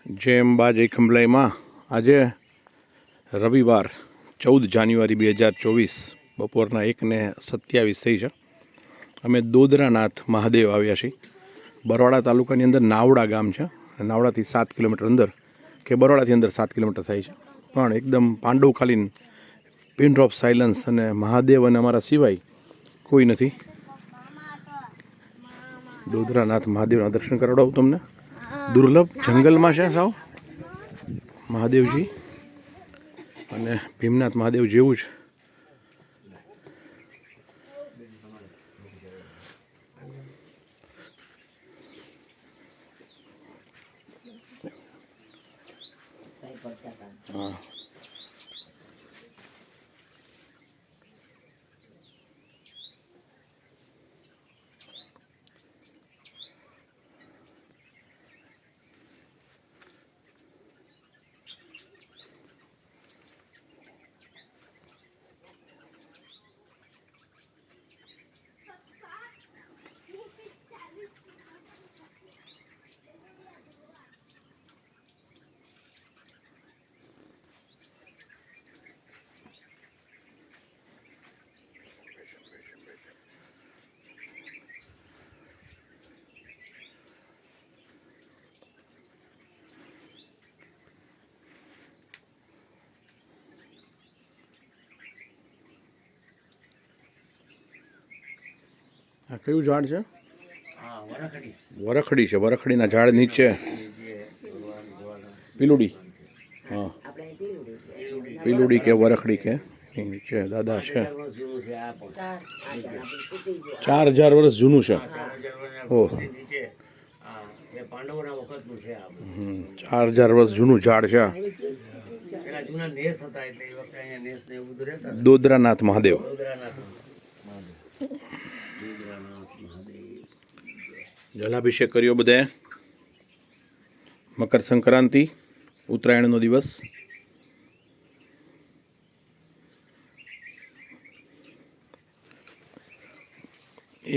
જય અંબા જય ખંભલાઈમાં આજે રવિવાર 14 જાન્યુઆરી 2024 બપોરના 1:27 થઈ છે. અમે દોદરાનાથ મહાદેવ આવ્યા છીએ. બરોડા તાલુકાની અંદર નાવડા ગામ છે. નાવડાથી 7 કિલોમીટર અંદર કે બરોડાથી અંદર 7 કિલોમીટર થાય છે. પણ એકદમ પાંડવકાલીન પિન ડ્રોપ સાયલન્સ અને મહાદેવ અને અમારા સિવાય કોઈ નથી. દોદરાનાથ મહાદેવના દર્શન કરાવડાવું તમને. દુર્લભ જંગલમાં છે સાવ મહાદેવજી, અને ભીમનાથ મહાદેવ જેવું જ હા. આ કયું ઝાડ છે? વરખડી છે. વરખડીના ઝાડ નીચે પીલુડી, હા પીલુડી કે વરખડી કે નીચે દાદા છે. 4000 વર્ષ જૂનું છે. ઓહ, 4000 વર્ષ જૂનું ઝાડ છે. દોદરાનાથ મહાદેવ. જલાભિષેક કર્યો બધાએ. મકર સંક્રાંતિ, ઉત્તરાયણનો દિવસ.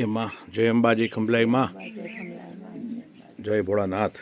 એમાં જય અંબા જય ખંભલાઈ માં, જય ભોળાનાથ.